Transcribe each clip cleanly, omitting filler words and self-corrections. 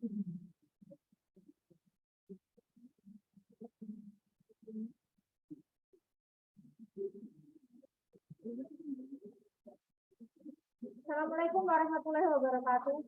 Assalamualaikum warahmatullahi wabarakatuh.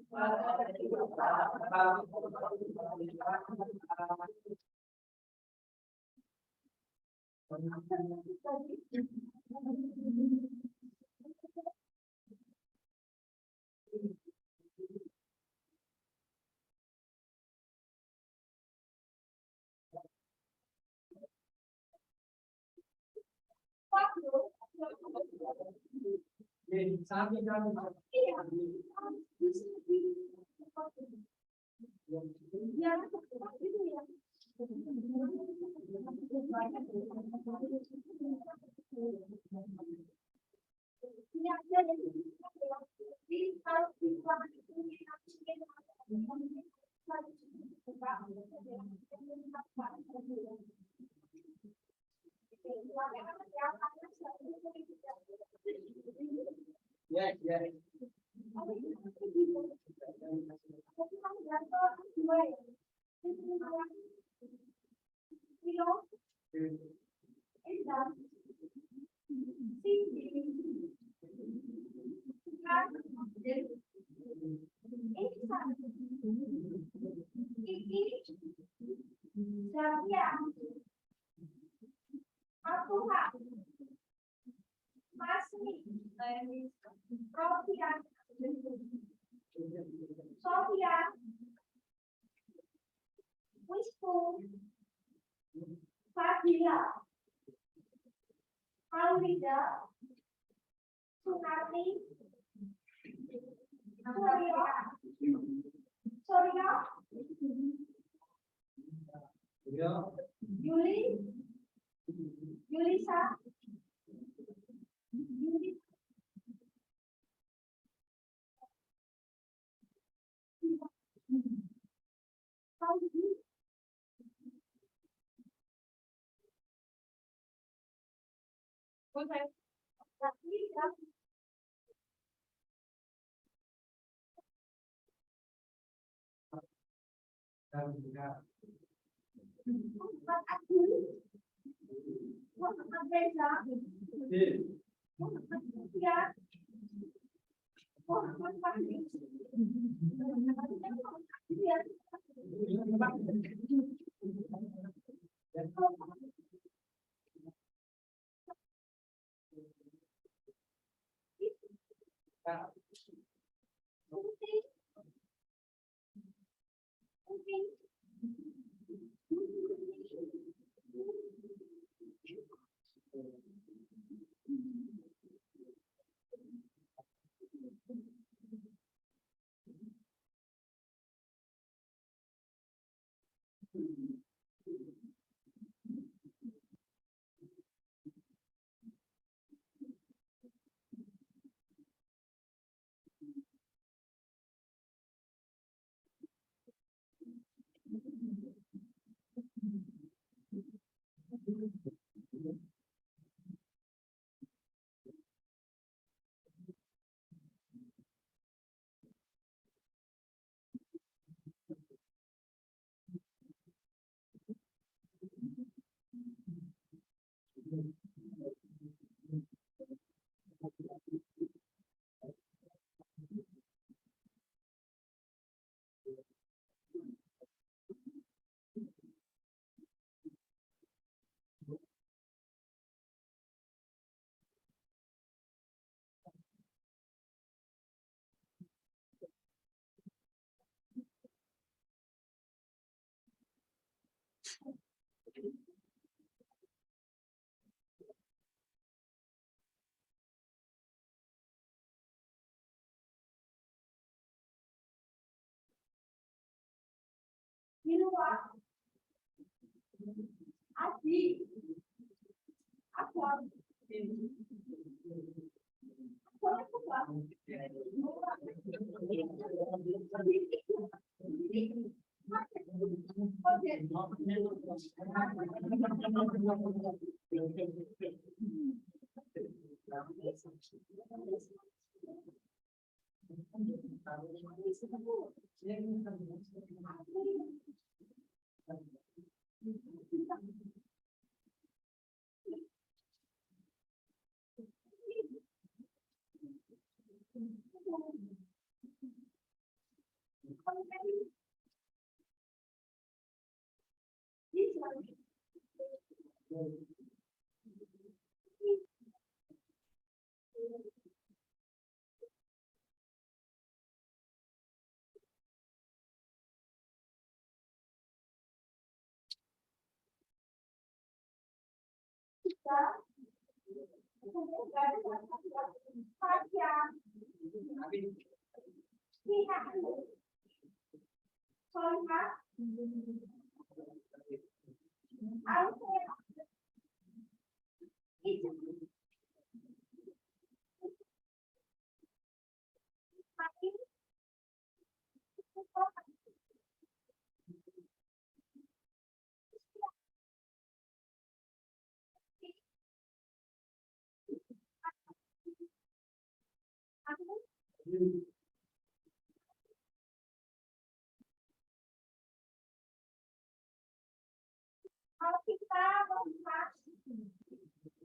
Sofia, Wisnu, Fadila, Alwida, Sunarti, Surya, Yuli, Yulisa, Yuli,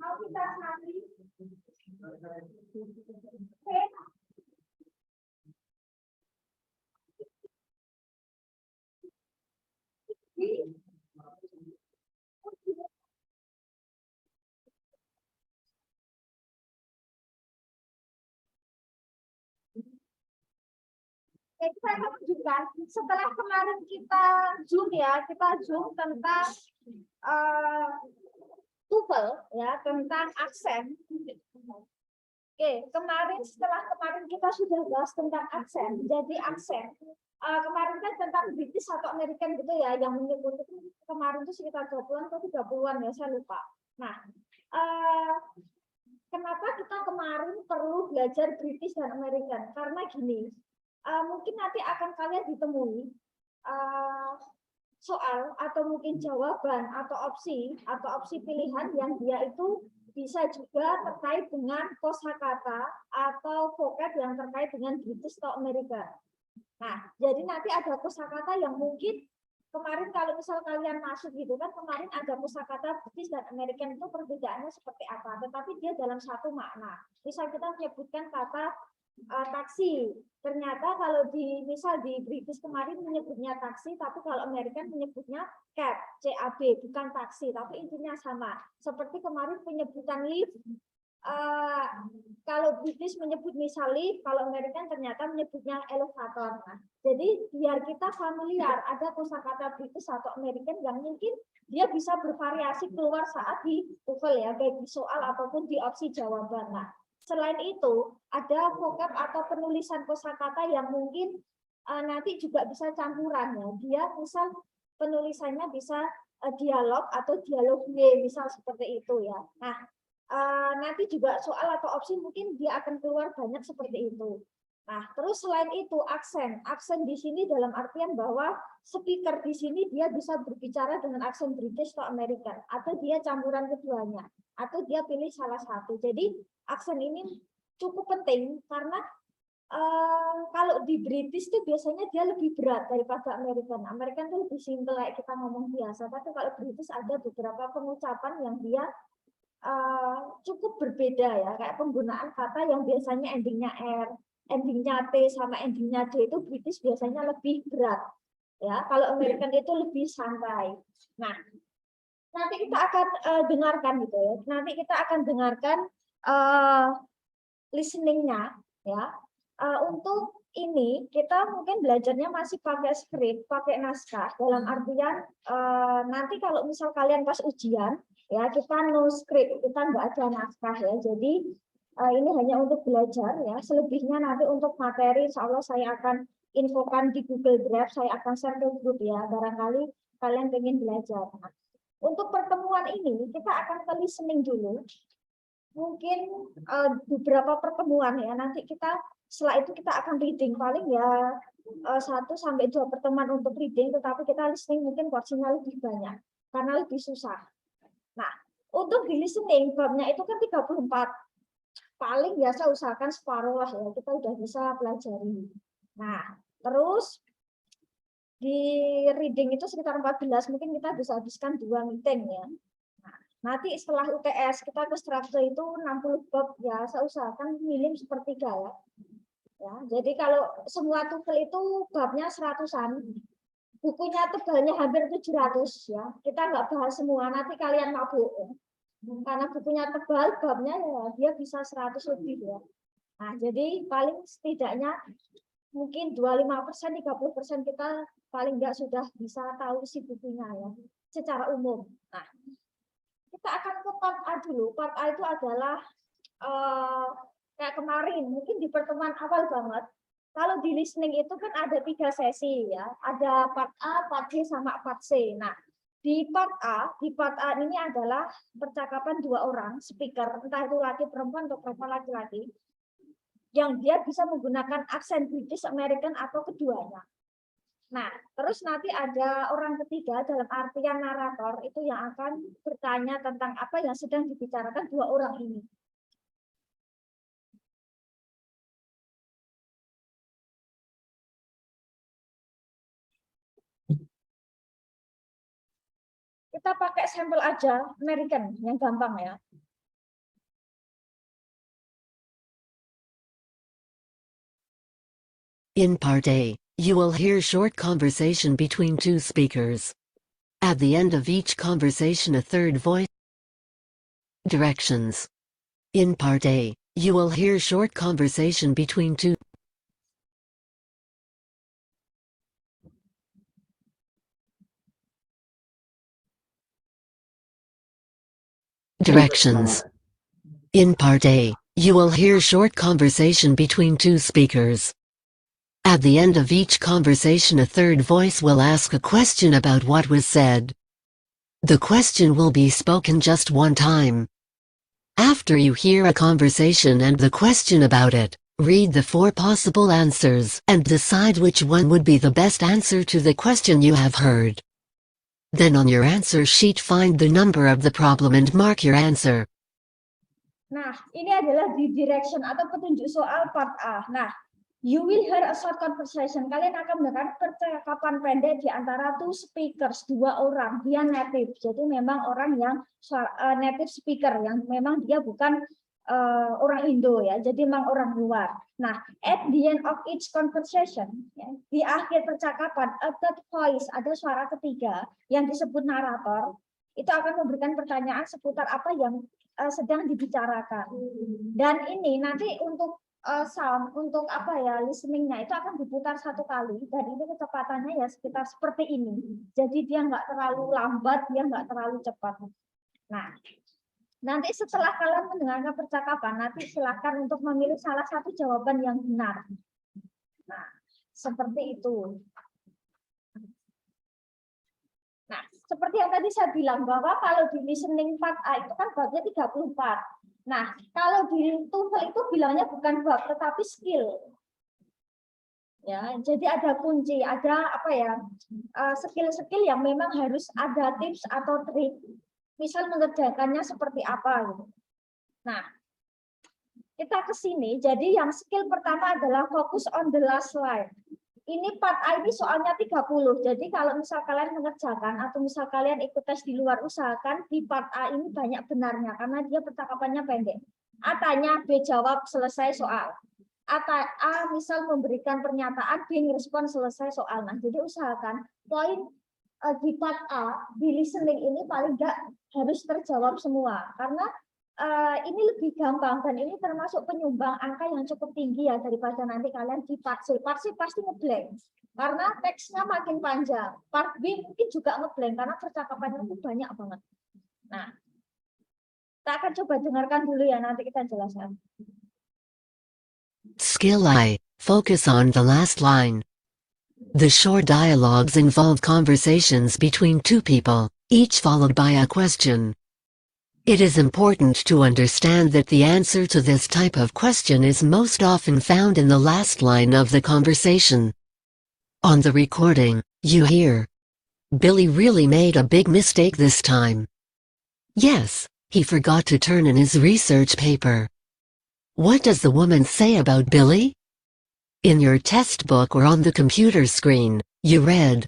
Mau kita cari saya akan tunjukkan setelah kemarin kita zoom tentang TOEFL ya, tentang aksen. Oke, setelah kemarin kita sudah bahas tentang aksen. Jadi aksen kemarin kan tentang British atau American gitu ya, yang menyebut kemarin itu sekitar 20-an atau 30-an ya, saya lupa. Nah, kenapa kita kemarin perlu belajar British dan American? Karena gini, mungkin nanti akan kalian ditemui soal atau mungkin jawaban atau opsi pilihan yang dia itu bisa juga terkait dengan kosakata atau vocab yang terkait dengan British atau American. Nah, jadi nanti ada kosakata yang mungkin kemarin kalau misal kalian masuk gitu kan, kemarin ada kosakata British dan American itu perbedaannya seperti apa, tetapi dia dalam satu makna. Misal kita menyebutkan kata taksi, ternyata kalau misal di British kemarin menyebutnya taksi, tapi kalau American menyebutnya cab, CAB, bukan taksi, tapi intinya sama. Seperti kemarin penyebutan lift, kalau British menyebut misal lift, kalau American ternyata menyebutnya elevator. Nah, jadi biar kita familiar, ada kosakata British atau American yang mungkin dia bisa bervariasi keluar saat di TOEFL ya, baik di soal ataupun di opsi jawaban. Nah, selain itu, ada vocab atau penulisan kosakata yang mungkin nanti juga bisa campuran ya. Dia misal penulisannya bisa dialog atau dialog W, misal seperti itu ya. Nah, nanti juga soal atau opsi mungkin dia akan keluar banyak seperti itu. Nah, terus selain itu aksen di sini dalam artian bahwa speaker di sini dia bisa berbicara dengan aksen British atau American, atau dia campuran keduanya, atau dia pilih salah satu. Jadi aksen ini cukup penting karena kalau di British itu biasanya dia lebih berat daripada American. American itu lebih simple kayak kita ngomong biasa, tapi kalau British ada beberapa pengucapan yang dia cukup berbeda ya, kayak penggunaan kata yang biasanya endingnya R, endingnya T sama endingnya D itu British biasanya lebih berat ya, kalau American itu lebih santai. Nah, nanti kita akan dengarkan gitu ya, nanti kita akan dengarkan listeningnya ya. Untuk ini kita mungkin belajarnya masih pakai skrip, pakai naskah, dalam artian nanti kalau misal kalian pas ujian ya, kita no script, kita nggak ada naskah ya. Jadi ini hanya untuk belajar ya. Selebihnya nanti untuk materi, insya Allah saya akan infokan di Google Drive, saya akan share ke grup ya. Barangkali kalian ingin belajar. Nah, untuk pertemuan ini kita akan ke listening dulu. Mungkin beberapa pertemuan ya. Nanti kita setelah itu kita akan reading, paling ya 1 sampai 2 pertemuan untuk reading, tetapi kita listening mungkin porsinya lebih banyak karena lebih susah. Nah, untuk di listening babnya itu kan 34. Paling biasa usahakan separuh lah ya, kita udah bisa pelajari. Nah, di reading itu sekitar 14, mungkin kita bisa habiskan 2 meeting ya. Nah, nanti setelah UTS kita ke struktur itu 60 bab ya, saya usahakan minim sepertiga ya. Ya, jadi kalau semua TOEFL itu babnya 100-an, bukunya tebalnya hampir 700 ya. Kita nggak bahas semua, nanti kalian mabuk ya. Karena bukunya tebal, babnya ya dia bisa 100 lebih ya. Nah, jadi paling setidaknya mungkin 25%, 30% kita paling nggak sudah bisa tahu isi bukunya ya, secara umum. Nah, kita akan ke part A dulu. Part A itu adalah kayak kemarin, mungkin di pertemuan awal banget. Kalau di listening itu kan ada 3 sesi ya, ada part A, part B, sama part C. Nah, di part A ini adalah percakapan 2 orang speaker, entah itu laki perempuan atau perempuan laki-laki, yang dia bisa menggunakan aksen British American atau keduanya. Nah, terus nanti ada orang ketiga dalam artian narator itu yang akan bertanya tentang apa yang sedang dibicarakan 2 orang ini. Kita pakai sampel aja, American, yang gampang ya. In part A, you will hear short conversation between 2 speakers. At the end of each conversation a third voice. Directions. In part A, you will hear short conversation between 2 Directions. In part A, you will hear short conversation between 2 speakers. At the end of each conversation a third voice will ask a question about what was said. The question will be spoken just one time. After you hear a conversation and the question about it, read the 4 possible answers and decide which one would be the best answer to the question you have heard. Then on your answer sheet find the number of the problem and mark your answer. Nah, ini adalah di direction atau petunjuk soal part A. Nah, you will hear a short conversation. Kalian akan mendengar percakapan pendek di antara 2 speakers, 2 orang. Dia native, jadi memang orang yang native speaker, yang memang dia bukan orang Indo ya, jadi memang orang luar. Nah, at the end of each conversation, ya, di akhir percakapan, a third voice, ada suara ketiga yang disebut narator, itu akan memberikan pertanyaan seputar apa yang sedang dibicarakan. Dan ini nanti untuk sound, untuk apa ya, listeningnya itu akan diputar 1 kali, dan ini kecepatannya ya sekitar seperti ini. Jadi dia nggak terlalu lambat, dia nggak terlalu cepat. Nah, nanti setelah kalian mendengarkan percakapan, nanti silakan untuk memilih salah satu jawaban yang benar. Nah, seperti itu. Nah, seperti yang tadi saya bilang bahwa kalau di listening part A itu kan babnya 34. Nah, kalau di TOEFL itu bilangnya bukan bab tetapi skill. Ya, jadi ada kunci, ada apa ya? Skill-skill yang memang harus ada tips atau trik. Misal mengerjakannya seperti apa gitu. Nah, kita ke sini. Jadi yang skill pertama adalah focus on the last slide. Ini part A ini soalnya 30. Jadi kalau misal kalian mengerjakan atau misal kalian ikut tes di luar, usahakan di part A ini banyak benarnya karena dia percakapannya pendek. A tanya, B jawab, selesai soal. A misal memberikan pernyataan, B ngerespon, selesai soal. Nah, jadi usahakan poin di part A, di listening ini paling nggak harus terjawab semua. Karena ini lebih gampang dan ini termasuk penyumbang angka yang cukup tinggi ya daripada nanti kalian di part C. Part C pasti ngeblank karena teksnya makin panjang. Part B mungkin juga ngeblank karena percakapannya itu banyak banget. Nah, kita akan coba dengarkan dulu ya, nanti kita jelaskan. Skill I, focus on the last line. The short dialogues involve conversations between 2 people, each followed by a question. It is important to understand that the answer to this type of question is most often found in the last line of the conversation. On the recording, you hear, "Billy really made a big mistake this time. Yes, he forgot to turn in his research paper." What does the woman say about Billy? In your test book or on the computer screen, you read,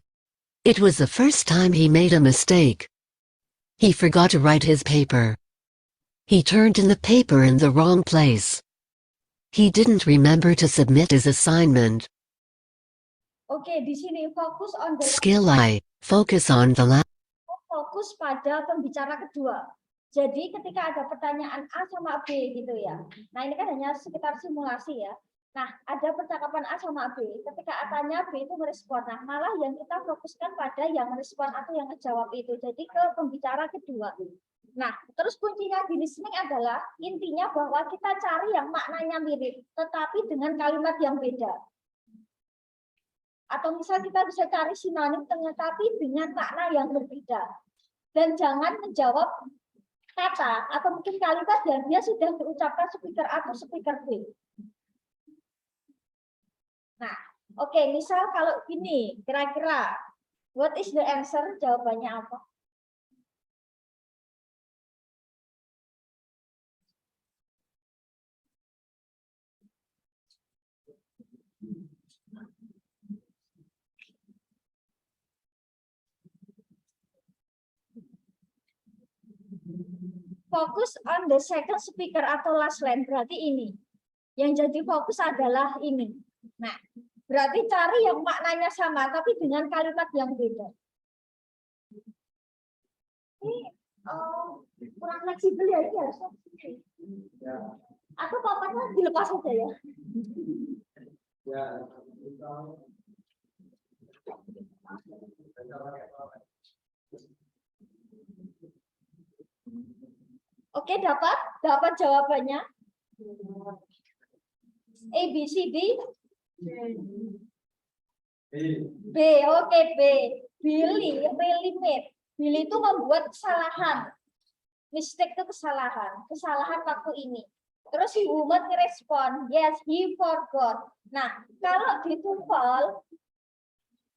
"It was the first time he made a mistake. He forgot to write his paper. He turned in the paper in the wrong place. He didn't remember to submit his assignment." Oke, di sini fokus on the Skill I. Focus on the last. fokus pada pembicara kedua. Jadi ketika ada pertanyaan A sama B gitu ya. Nah ini kan hanya sekitar simulasi ya. Nah ada percakapan A sama B. Ketika A tanya B itu merespon. Nah malah yang kita fokuskan pada yang merespon atau yang menjawab itu. Jadi ke pembicara kedua. Nah terus kuncinya di listening adalah intinya bahwa kita cari yang maknanya mirip, tetapi dengan kalimat yang beda. Atau misal kita bisa cari sinonim tetapi dengan makna yang berbeda. Dan jangan menjawab kata atau mungkin kalimat yang dia sudah diucapkan speaker A atau speaker B. Nah, oke, misal kalau ini kira-kira what is the answer? Jawabannya apa? Fokus on the second speaker atau last line, berarti ini. Yang jadi fokus adalah ini. Nah, berarti cari yang maknanya sama, tapi dengan kalimat yang beda. Ini kurang fleksibel ya, ini harus atau papannya dilepas saja ya? Oke, dapat jawabannya. A, B, C, D. B, oke B. Billy itu membuat kesalahan. Mistake itu kesalahan waktu ini. Terus si woman respon, yes, he forgot. Nah, kalau di TOEFL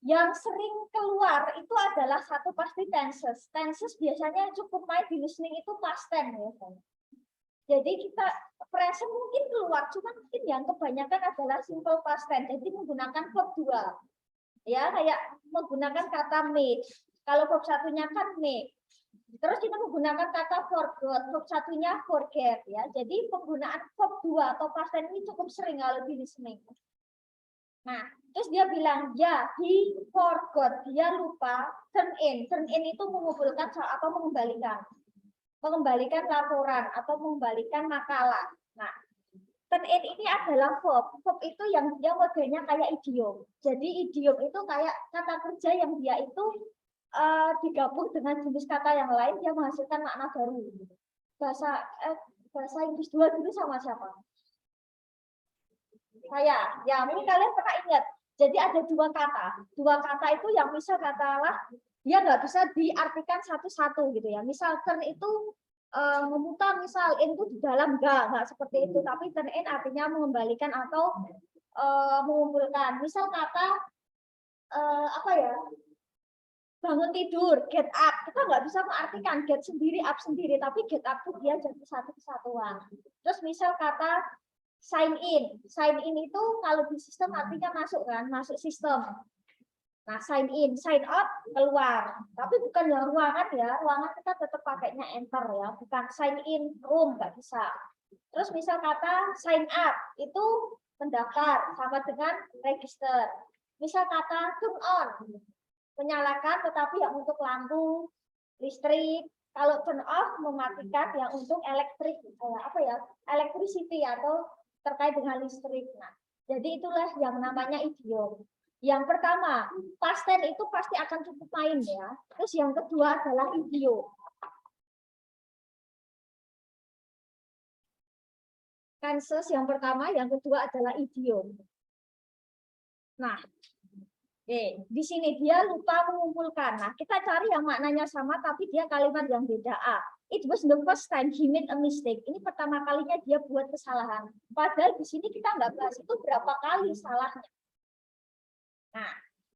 yang sering keluar itu adalah satu pasti tenses. Tenses biasanya cukup main di listening itu past tense ya. Jadi kita present mungkin keluar, cuma mungkin yang kebanyakan adalah simple past tense. Jadi menggunakan verb 2. Ya, kayak menggunakan kata made. Kalau verb satunya kan make. Terus kita menggunakan kata forgot, verb satunya forget ya. Jadi penggunaan verb 2 atau past tense ini cukup sering kalau di listening. Nah, terus dia bilang, ya, he forgot, dia lupa turn in. Turn in itu mengumpulkan atau mengembalikan laporan atau mengembalikan makalah. Nah, turn in ini adalah verb. Verb itu yang dia modelnya kayak idiom. Jadi idiom itu kayak kata kerja yang dia itu digabung dengan jenis kata yang lain, dia menghasilkan makna baru. Bahasa Inggris 2 dulu sama siapa? Saya, ya mungkin kalian pernah ingat. Jadi ada dua kata itu yang misal katalah dia nggak bisa diartikan satu-satu gitu ya. Misal turn itu memutar, misal in itu di dalam nggak seperti itu. Tapi turn in artinya mengembalikan atau mengumpulkan. Misal kata apa ya? Bangun tidur, get up. Kita nggak bisa mengartikan get sendiri, up sendiri, tapi get up itu dia jadi satu kesatuan. Terus misal kata sign in. Sign in itu kalau di sistem artinya masuk kan, masuk sistem. Nah, sign in, sign out keluar. Tapi bukan yang ruangan ya, ruangan kita tetap pakainya enter ya, bukan sign in room nggak bisa. Terus misal kata sign up itu mendaftar sama dengan register. Misal kata turn on menyalakan tetapi yang untuk lampu listrik. Kalau turn off mematikan yang untuk elektrik apa ya, electricity atau terkait dengan listrik. Nah, jadi itulah yang namanya idiom. Yang pertama, past tense itu pasti akan cukup main ya. Terus yang kedua adalah idiom. Tenses yang pertama, yang kedua adalah idiom. Nah, di sini dia lupa mengumpulkan. Nah, kita cari yang maknanya sama tapi dia kalimat yang beda. It was the first time he made a mistake. Ini pertama kalinya dia buat kesalahan. Padahal di sini kita nggak bahas itu berapa kali salahnya. Nah,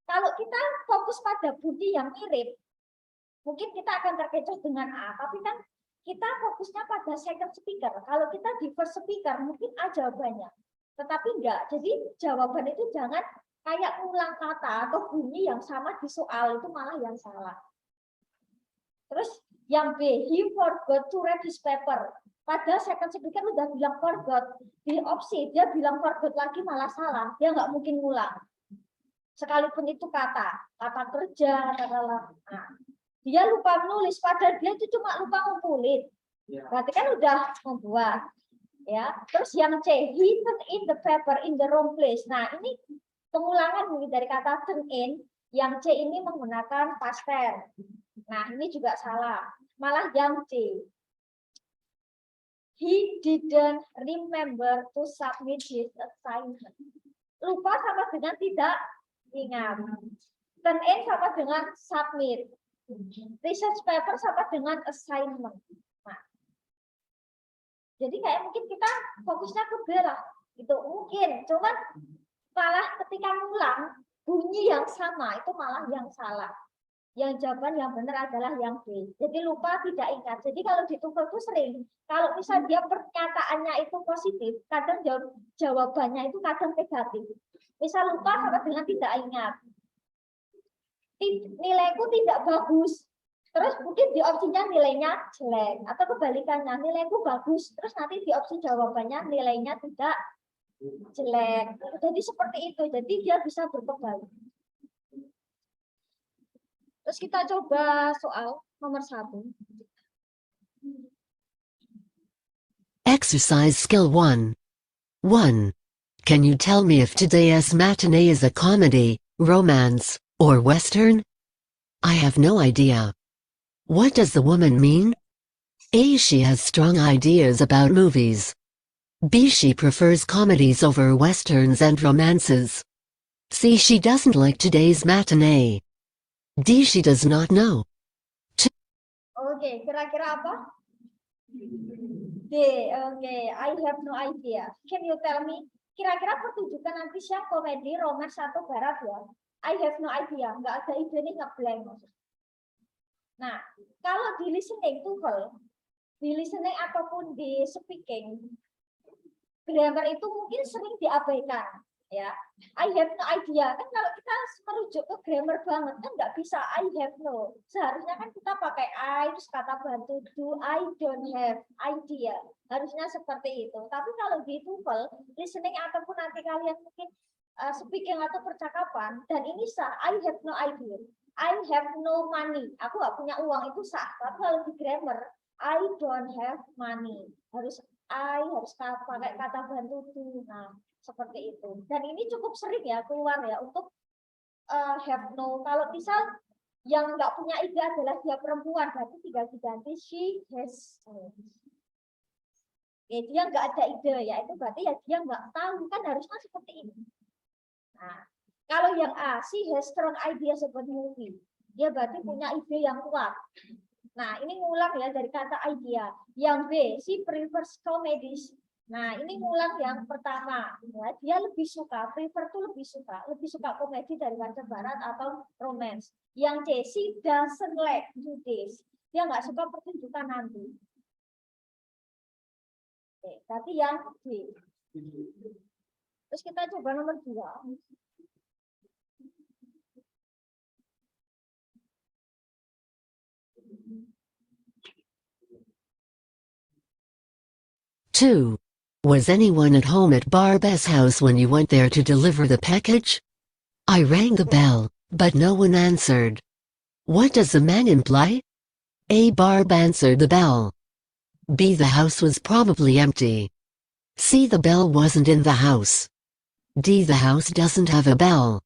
kalau kita fokus pada bunyi yang mirip, mungkin kita akan terkecoh dengan A. Tapi kan kita fokusnya pada second speaker. Kalau kita di first speaker, mungkin A jawabannya. Tetapi enggak. Jadi jawaban itu jangan kayak ulang kata atau bunyi yang sama di soal, itu malah yang salah. Terus yang B, he forgot to read his paper. Padahal second speaker udah bilang forgot. Di opsi dia bilang forgot lagi malah salah. Dia nggak mungkin ngulang. Sekalipun itu kata kerja, kata nah, dia lupa menulis, padahal dia itu cuma lupa ngumpulin. Berarti kan udah membuat. Ya, terus yang C, he turned in the paper in the wrong place. Nah, ini pengulangan dari kata turn in. Yang C ini menggunakan past tense. Nah, ini juga salah. Malah yang C, he didn't remember to submit his assignment. Lupa sama dengan tidak ingat. Turn in sama dengan submit. Research paper sama dengan assignment. Nah, jadi kayak mungkin kita fokusnya ke B lah. Itu mungkin. Cuman malah ketika ngulang, bunyi yang sama itu malah yang salah. Yang jawaban yang benar adalah yang B. Jadi lupa tidak ingat. Jadi kalau di TOEFL itu sering, kalau misal dia pernyataannya itu positif, kadang jawabannya itu kadang negatif. Misal lupa sama dengan tidak ingat. Nilaiku tidak bagus. Terus mungkin di opsinya nilainya jelek. Atau kebalikannya, nilaiku bagus. Terus nanti di opsi jawabannya nilainya tidak jelek. Jadi seperti itu. Jadi dia bisa berkebalik. Terus kita coba soal nomor 1. Exercise skill 1. 1. Can you tell me if today's matinee is a comedy, romance, or western? I have no idea. What does the woman mean? A. She has strong ideas about movies. B. She prefers comedies over westerns and romances. C. She doesn't like today's matinee. D. She does not know. Oke, kira-kira apa? D. Oke, I have no idea. Can you tell me? Kira-kira pertunjukan nanti siapa komedi, romance atau barat ya? I have no idea. Nggak ada ide nih, ngeblank. Nah, kalau di listening TOEFL, di listening ataupun di speaking, grammar itu mungkin sering diabaikan. Ya, I have no idea. Kan kalau kita merujuk ke grammar banget kan nggak bisa I have no. Seharusnya kan kita pakai I terus kata bantu do, I don't have idea. Harusnya seperti itu. Tapi kalau di TOEFL, listening ataupun nanti kalian mungkin speaking atau percakapan dan ini sah, I have no idea. I have no money. Aku nggak punya uang itu sah. Tapi kalau di grammar, I don't have money. Harus pakai kata bantu do. Nah, seperti itu. Dan ini cukup sering ya keluar ya untuk have no. Kalau misal yang nggak punya ide adalah dia perempuan, berarti tinggal diganti she has no. Ya, dia nggak ada ide ya, itu berarti ya dia nggak tahu, kan harusnya seperti ini. Nah, kalau yang A, she has strong ideas about movie. Dia berarti punya ide yang kuat. Nah, ini ngulang ya dari kata idea. Yang B, she prefers comedies. Nah, ini ngulang yang pertama. Ya, dia lebih suka, prefer tuh lebih suka komedi daripada barat atau romance. Yang C, she doesn't like do this. Dia nggak suka pertunjukan nanti. Oke, berarti yang D. Terus kita coba nomor 2. Two. Was anyone at home at Barb's house when you went there to deliver the package? I rang the bell, but no one answered. What does the man imply? A. Barb answered the bell. B. The house was probably empty. C. The bell wasn't in the house. D. The house doesn't have a bell.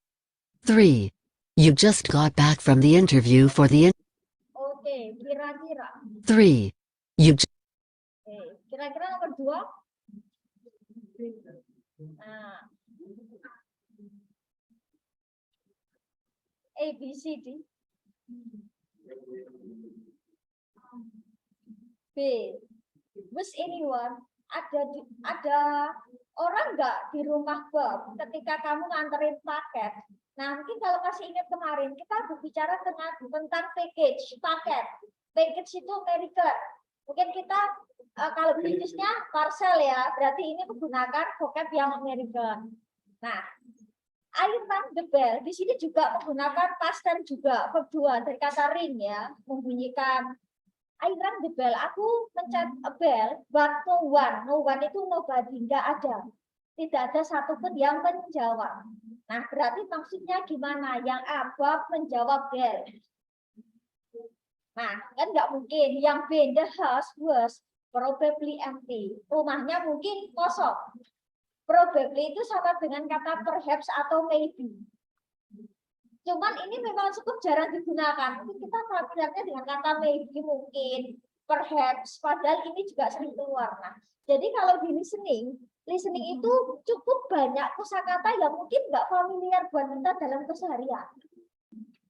3. You just got back from the interview for the Oke, kira-kira. 3. You Kira-kira nomor 2. Nah. A, B, C, D. B. Was anyone? Ada orang nggak di rumah Bob ketika kamu nganterin paket? Nah, mungkin kalau kasih ingat kemarin kita berbicara tentang package, paket. Package itu American. Mungkin kita Kalau Britishnya parcel ya, berarti ini menggunakan vocab yang American. Nah, I rang the bell di sini juga menggunakan past tense juga, verb 2 dari kata ring ya, membunyikan. I rang the bell, aku mencet a bell, but no one itu nobody, nggak ada. Tidak ada satupun yang menjawab. Nah, berarti maksudnya gimana? Yang above menjawab bell. Nah, kan nggak mungkin. Yang B, the house was probably empty. Rumahnya mungkin kosong. Probably itu sama dengan kata perhaps atau maybe. Cuman ini memang cukup jarang digunakan. Mungkin kita familiarnya dengan kata maybe mungkin, perhaps, padahal ini juga sering keluar. Nah, jadi kalau di listening itu cukup banyak kosakata yang mungkin nggak familiar buat kita dalam keseharian.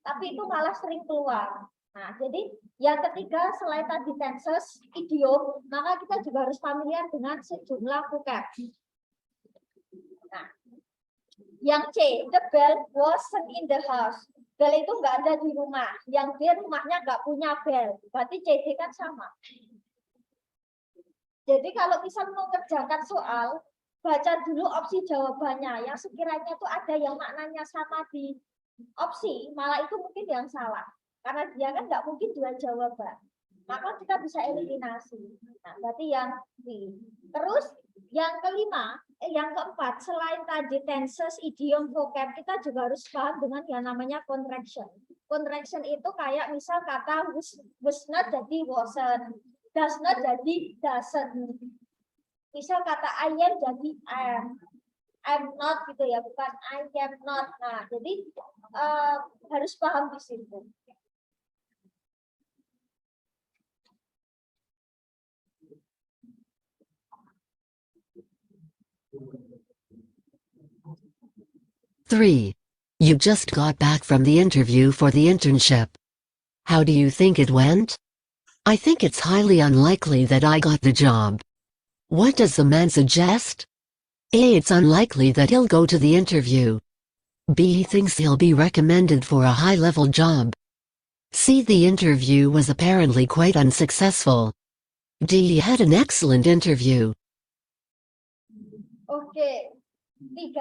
Tapi itu malah sering keluar. Nah, jadi yang ketiga selain tadi tenses, idiom, maka kita juga harus familiar dengan sejumlah vocab. Nah, yang C, the bell wasn't in the house. Bell itu nggak ada di rumah. Yang B, rumahnya nggak punya bell. Berarti CD kan sama. Jadi kalau misal mau mengerjakan soal, baca dulu opsi jawabannya. Yang sekiranya itu ada yang maknanya sama di opsi, malah itu mungkin yang salah. Karena dia kan nggak mungkin dua jawaban. Maka kita bisa eliminasi. Nah, berarti yang B. Terus yang kelima, yang keempat, selain tadi tenses, idiom, vocab, kita juga harus paham dengan yang namanya contraction. Contraction itu kayak misal kata was not jadi wasn't, does not jadi doesn't. Misal kata I am jadi I'm not gitu ya, bukan I am not. Nah, jadi harus paham di situ. Three. You just got back from the interview for the internship. How do you think it went? I think it's highly unlikely that I got the job. What does the man suggest? A. It's unlikely that he'll go to the interview. B. He thinks he'll be recommended for a high-level job. C. The interview was apparently quite unsuccessful. D. He had an excellent interview. Oke, 3.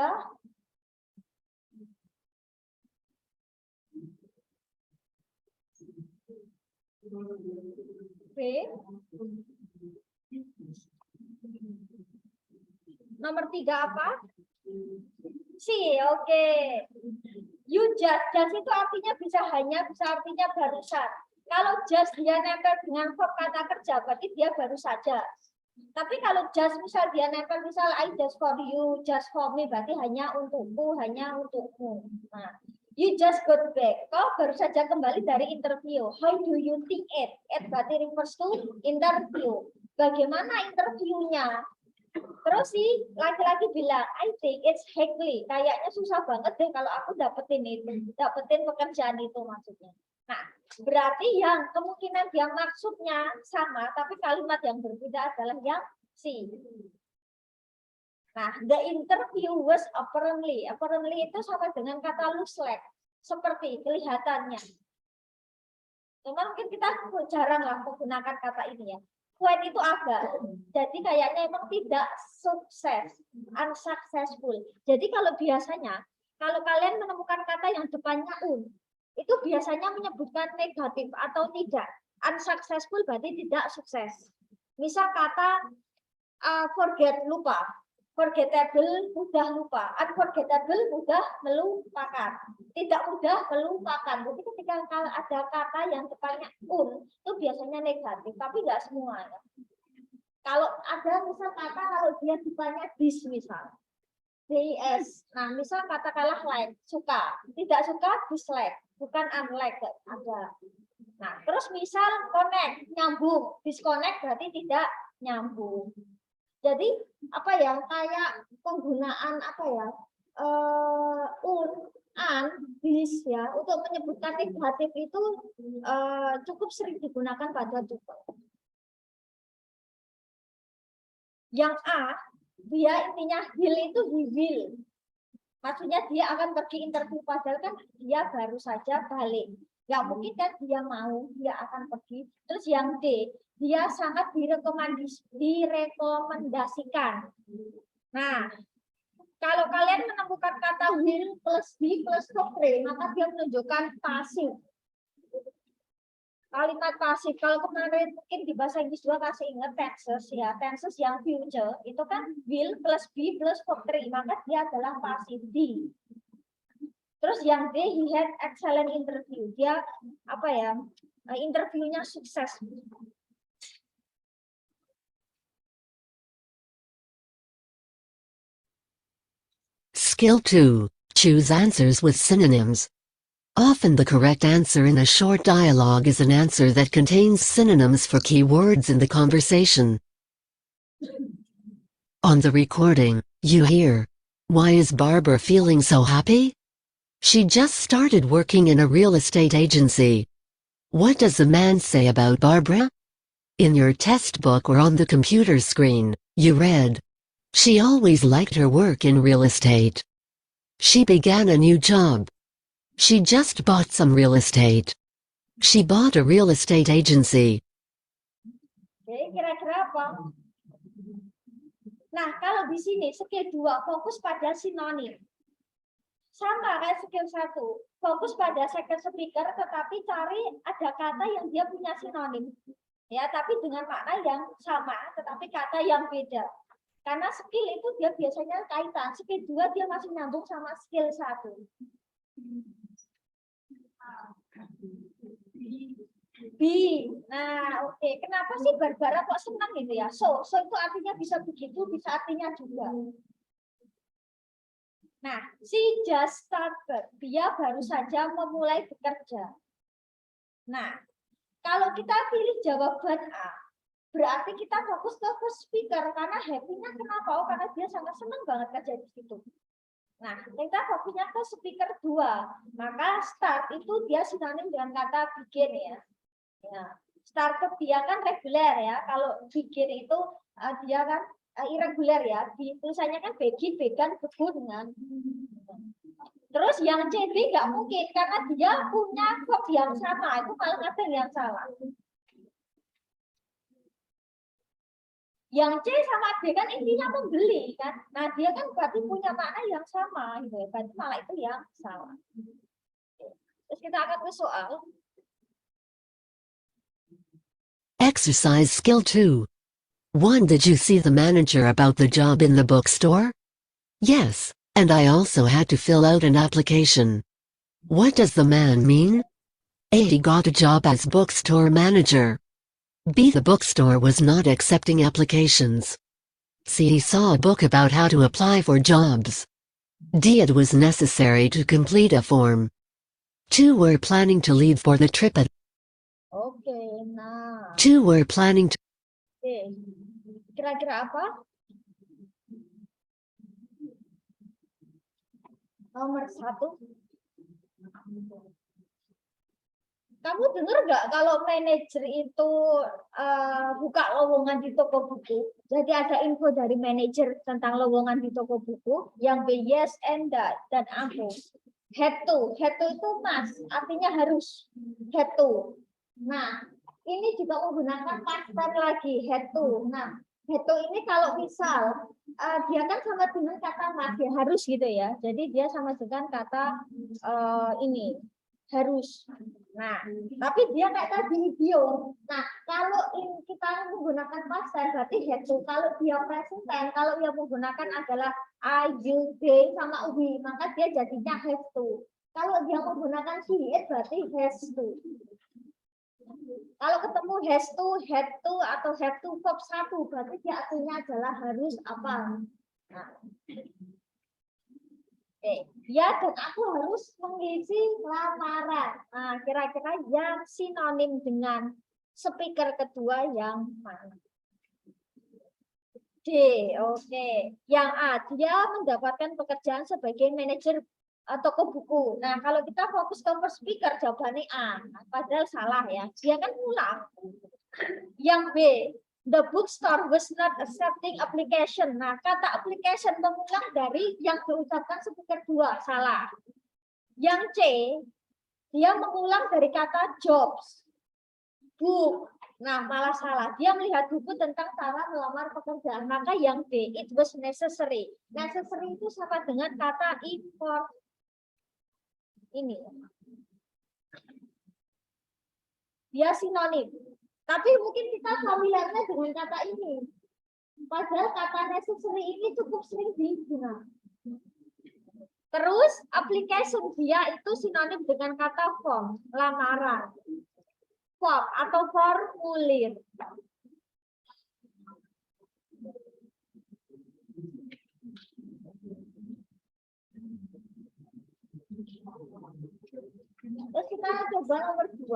B. Nomor 3 apa? C. Oke. You just itu artinya bisa artinya barusan. Kalau just dia nempel dengan verb kata kerja, berarti dia baru saja. Tapi kalau just misal dia nempel misal I just for you, just for me, berarti hanya untukku, hanya untukmu. Nah, you just got back. Kau baru saja kembali dari interview. How do you think it? It berarti refers to interview. Bagaimana interviewnya? Terus si laki-laki bilang, I think it's hackly. Kayaknya susah banget deh kalau aku dapetin pekerjaan itu maksudnya. Nah, berarti yang kemungkinan yang maksudnya sama, tapi kalimat yang berbeda adalah yang C. Nah, the interview was apparently. Apparently itu sama dengan kata looks like. Seperti kelihatannya. Cuma mungkin kita jarang lah menggunakan kata ini ya. When itu agak, jadi kayaknya emang tidak sukses, unsuccessful. Jadi kalau biasanya, kalau kalian menemukan kata yang depannya itu biasanya menyebutkan negatif atau tidak. Unsuccessful berarti tidak sukses. Misal kata forget, lupa. Forgettable, mudah lupa. Unforgettable, mudah melupakan. Tidak mudah melupakan. Jadi ketika ada kata yang depannya itu biasanya negatif, tapi nggak semua. Ya. Kalau ada misal kata kalau dia depannya this misal. DS. Nah, misal katakanlah like, suka. Tidak suka, dislike. Bukan unlike, ada. Nah, terus misal connect, nyambung. Disconnect berarti tidak nyambung. Jadi apa ya, kayak penggunaan apa ya, bis ya untuk menyebutkan negatif itu cukup sering digunakan pada tutor. Yang A, dia intinya will itu he will. Maksudnya dia akan pergi interview padahal kan dia baru saja balik. Nggak mungkin kan dia mau, dia akan pergi. Terus yang D, dia sangat direkomendasikan. Nah, kalau kalian menemukan kata will plus be plus three, maka dia menunjukkan pasif. Kalimat pasif, kalau kemarin mungkin di bahasa Inggris juga kasih ingat tenses ya, tenses yang future itu kan will plus be plus three, maka dia adalah pasif D. Terus yang D, he had excellent interview. Dia apa ya? Interviewnya sukses. Skill 2. Choose answers with synonyms. Often the correct answer in a short dialogue is an answer that contains synonyms for key words in the conversation. On the recording, you hear, "Why is Barbara feeling so happy? She just started working in a real estate agency." What does the man say about Barbara? In your test book or on the computer screen, you read, "She always liked her work in real estate. She began a new job. She just bought some real estate. She bought a real estate agency." Oke, kira-kira apa? Nah, kalau di sini skill 2 fokus pada sinonim. Sama kayak skill 1, fokus pada second speaker tetapi cari ada kata yang dia punya sinonim. Ya, tapi dengan makna yang sama tetapi kata yang beda. Karena skill itu dia biasanya kaitan, skill 2 dia masih nyambung sama skill 1. B. Nah, oke. Kenapa sih Barbara kok senang gitu ya? So itu artinya bisa begitu, bisa artinya juga. Nah, she just started. Dia baru saja memulai bekerja. Nah, kalau kita pilih jawaban A, berarti kita fokus ke first speaker karena happy-nya kenapa? Oh, karena dia sangat senang banget kerja di situ. Nah, kita fokusnya ke speaker 2. Maka start itu dia sinonim dengan kata begin ya. Ya. Start dia kan reguler ya. Kalau begin itu dia kan irregular ya. Tulisannya kan begin, vegan, dengan. Terus yang C nggak mungkin karena dia punya verb yang sama. Itu malah ada yang salah. Yang C sama D kan intinya membeli kan. Nah, dia kan berarti punya makna yang sama gitu ya. Berarti malah itu yang salah. Terus kita akan ke soal. Exercise skill 2. 1. Did you see the manager about the job in the bookstore? Yes, and I also had to fill out an application. What does the man mean? A. He got a job as bookstore manager. B. The bookstore was not accepting applications. C. He saw a book about how to apply for jobs. D. It was necessary to complete a form. 2. We're planning to leave for the trip at. Oke, nah. 2. We're planning to. Oke. Kira-kira apa? Nomor 1. Kamu dengar nggak kalau manajer itu buka lowongan di toko buku? Jadi ada info dari manajer tentang lowongan di toko buku. Yang B yes and that dan aku. Had to itu must, artinya harus. Had to. Nah, ini juga menggunakan past tense lagi, had to. Nah, had to ini kalau misal dia kan sama dengan kata must, ya harus gitu ya. Jadi dia sama dengan kata ini harus. Nah, tapi dia kayak tadi video. Nah, kalau kita menggunakan past tense berarti had to. Kalau dia present tense, kalau dia menggunakan adalah I, you, they sama we, maka dia jadinya have to. Kalau dia menggunakan he, it berarti has to. Kalau ketemu has to, had to, atau have to verb 1, berarti dia artinya adalah harus apa. Nah. Oke, dia dan aku harus mengisi lamaran. Nah, kira-kira yang sinonim dengan speaker kedua yang mana? D, oke. Yang A, dia mendapatkan pekerjaan sebagai manajer toko buku. Nah, kalau kita fokus ke first speaker, jawabannya A. Padahal salah ya. Dia kan pulang. Yang B, the bookstore was not accepting application. Nah, kata application mengulang dari yang diucapkan speaker 2. Salah. Yang C, Dia mengulang dari kata jobs, book. Nah, malah salah. Dia melihat buku tentang cara melamar pekerjaan. Maka yang B, it was necessary. Necessary itu sama dengan kata import. Ini. Dia sinonim. Tapi mungkin kita familiarnya dengan kata ini. Padahal kata necessary ini cukup sering digunakan. Terus application dia itu sinonim dengan kata form, lamaran. Form atau formulir. Terus kita coba nomor 2.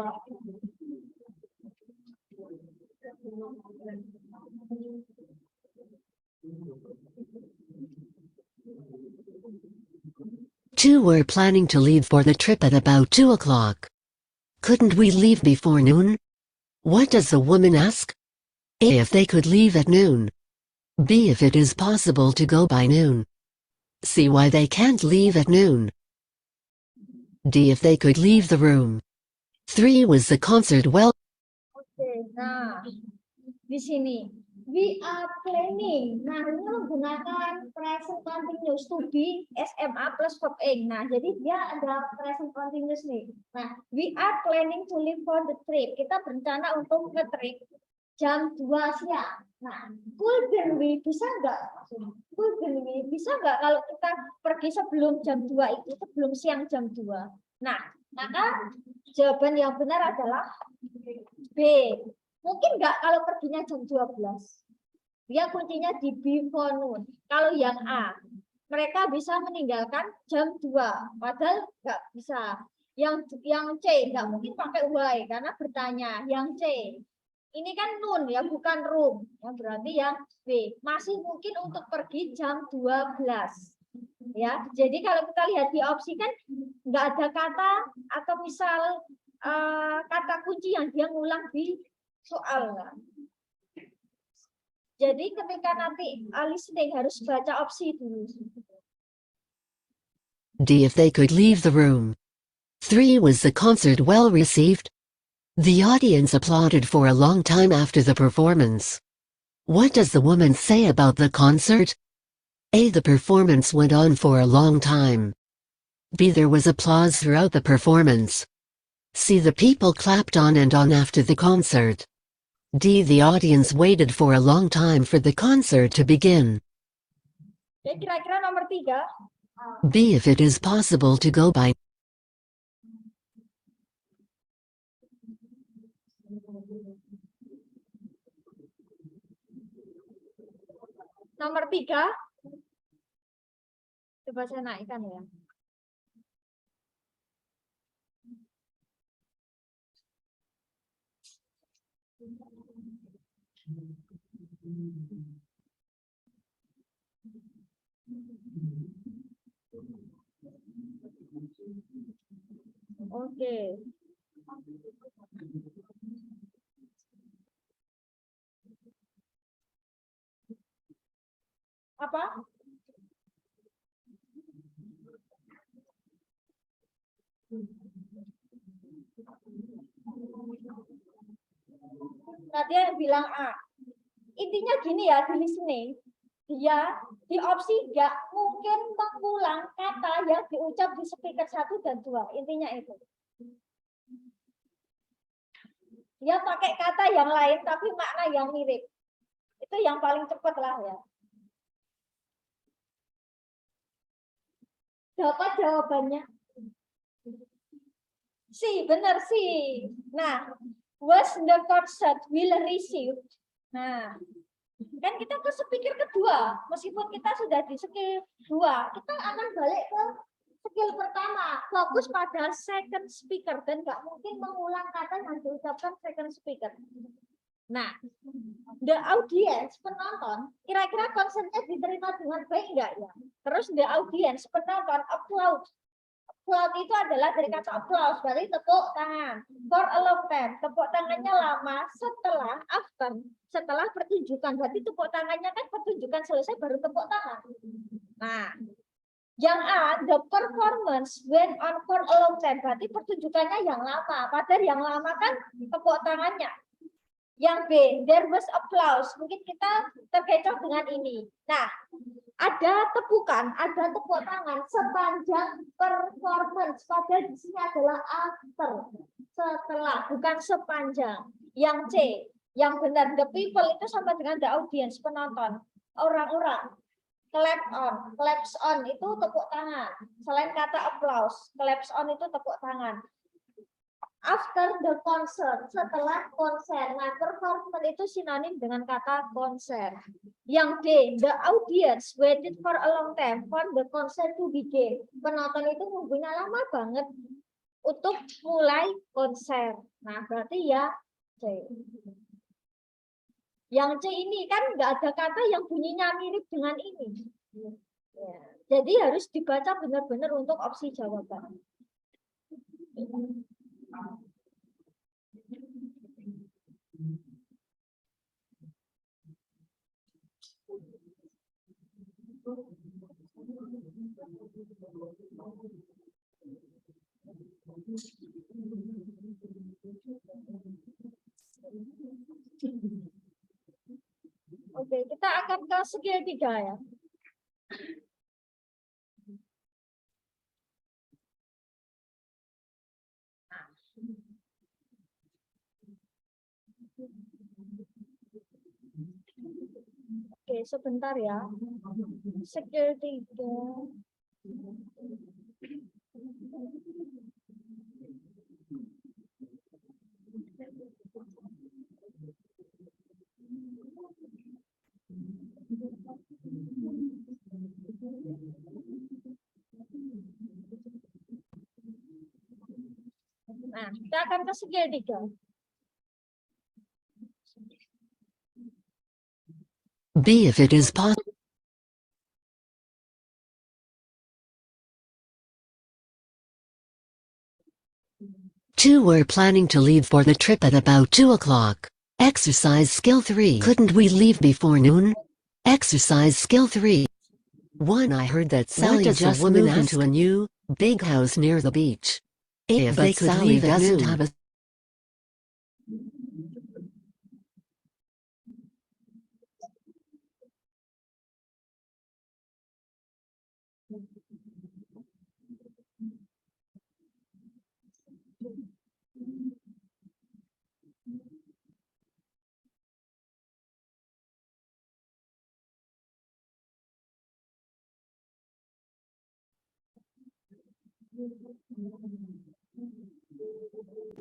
Two were planning to leave for the trip at about 2 o'clock. Couldn't we leave before noon? What does the woman ask? A. If they could leave at noon. B. If it is possible to go by noon. C. Why they can't leave at noon. D. If they could leave the room. 3. Was the concert well? Oke, nah di sini we are planning. Nah, ini menggunakan present continuous to be SMA plus verb ing. Nah, jadi dia ada present continuous nih. Nah, we are planning to leave for the trip. Kita berencana untuk ke trip jam 2 siang. Nah, couldn't we, bisa nggak? Couldn't we, bisa nggak kalau kita pergi sebelum jam 2 itu, sebelum siang jam 2? Nah, maka jawaban yang benar adalah B. Mungkin nggak kalau perginya jam 12. Dia kuncinya di before noon. Kalau yang A, mereka bisa meninggalkan jam 2. Padahal nggak bisa. Yang C, nggak mungkin pakai why, karena bertanya. Yang C, ini kan noon ya, bukan room. Yang berarti yang B. Masih mungkin untuk pergi jam 12. Ya, jadi kalau kita lihat di opsi kan nggak ada kata atau misal kata kunci yang dia ngulang di soal. Jadi ketika nanti listening harus baca opsi dulu. D. If they could leave the room. 3. Was the concert well received? The audience applauded for a long time after the performance. What does the woman say about the concert? A. The performance went on for a long time. B. There was applause throughout the performance. C. The people clapped on and on after the concert. D. The audience waited for a long time for the concert to begin. Ya, kira-kira nomor 3. B. If it is possible to go by. Nomor 3. Coba saya naikkan ya. Oke. Apa? Tadi yang bilang A. Intinya gini ya, di listening. Dia di opsi nggak mungkin mengulang kata yang diucap di speaker 1 dan 2. Intinya itu. Dia pakai kata yang lain tapi makna yang mirip. Itu yang paling cepat lah ya. Dapat jawabannya? Si, benar sih. Nah, was the concert will receive? Nah, kan kita ke speaker kedua, meskipun kita sudah di skill 2, kita akan balik ke skill pertama, fokus pada second speaker dan nggak mungkin mengulang kata yang diucapkan second speaker. Nah, the audience, penonton, kira-kira konsernya diterima dengan baik nggak ya? Terus the audience, penonton, applause. Applause itu adalah dari kata applause, berarti tepuk tangan. For a long time, tepuk tangannya lama setelah pertunjukan. Berarti tepuk tangannya kan pertunjukan selesai baru tepuk tangan. Nah, Yang A, the performance went on for a long time. Berarti pertunjukannya yang lama. Padahal yang lama kan tepuk tangannya. Yang B, there was applause. Mungkin kita terkecoh dengan ini. Nah, ada tepukan, ada tepuk tangan sepanjang performance. Padahal di sini adalah after, setelah, bukan sepanjang. Yang C, yang benar, the people itu sama dengan the audience, penonton, orang-orang. Claps on itu tepuk tangan. Selain kata applause, claps on itu tepuk tangan. After the concert, setelah konser. Nah, performance itu sinonim dengan kata konser. Yang D, the audience waited for a long time for the concert to begin. Penonton itu nunggunya lama banget untuk mulai konser. Nah, berarti ya C. Yang C ini kan nggak ada kata yang bunyinya mirip dengan ini. Ya. Jadi harus dibaca benar-benar untuk opsi jawaban. Oke, kita akan ke skill 3 ya. Oke, sebentar ya. Skill 3. Nah, kita akan ke skill 3. B. If it is possible. Two were planning to leave for the trip at about 2 o'clock. Exercise skill 3. Couldn't we leave before noon? Exercise skill 3. 1. I heard that Sally just moved into a new, big house near the beach. If they could Sally leave doesn't have a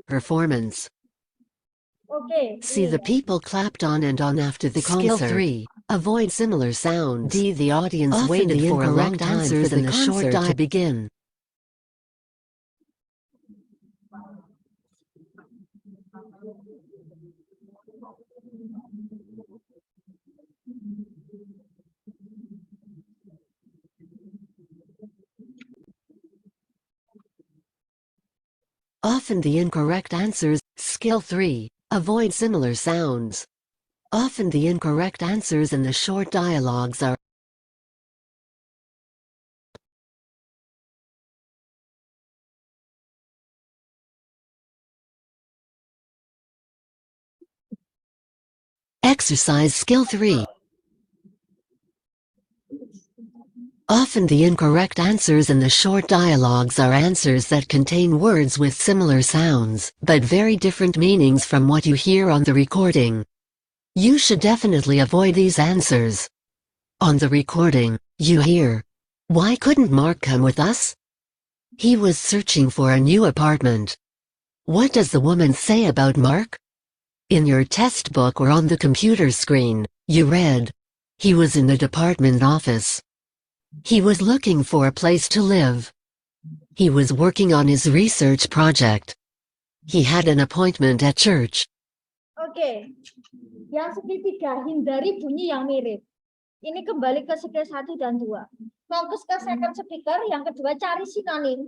performance. Oke. See, the people clapped on and on after the concert. Skill 3. Avoid similar sounds. D. The audience waited for a long time for the concert to begin. Often the incorrect answers. Skill 3. Avoid similar sounds. Often the incorrect answers in the short dialogues are Exercise skill 3. Often the incorrect answers in the short dialogues are answers that contain words with similar sounds, but very different meanings from what you hear on the recording. You should definitely avoid these answers. On the recording, you hear, "Why couldn't Mark come with us? He was searching for a new apartment." What does the woman say about Mark? In your test book or on the computer screen, you read, "He was in the department office. He was looking for a place to live. He was working on his research project. He had an appointment at church." Oke. Yang segitiga, hindari bunyi yang mirip. Ini kembali ke skill 1 dan 2. Fokus ke second speaker, yang kedua cari sinonim.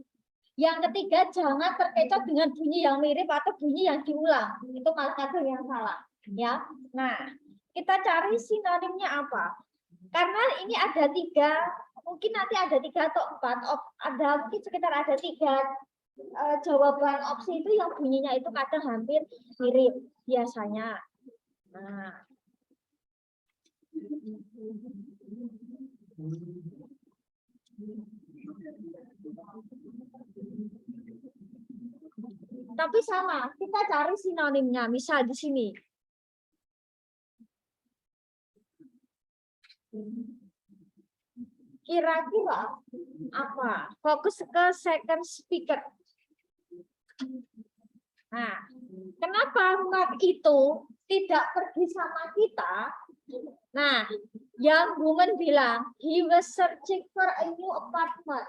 Yang ketiga, jangan terkecoh dengan bunyi yang mirip atau bunyi yang diulang. Itu malah kata yang salah. Ya. Nah, kita cari sinonimnya apa? Karena ini ada 3, mungkin nanti ada 3 atau 4, ada mungkin sekitar ada 3 jawaban opsi itu yang bunyinya itu kadang hampir mirip biasanya. Nah, tapi sama, kita cari sinonimnya. Misal di sini. Kira-kira apa? Fokus ke second speaker. Nah, kenapa Mark itu tidak pergi sama kita? Nah, yang woman bilang, he was searching for a new apartment.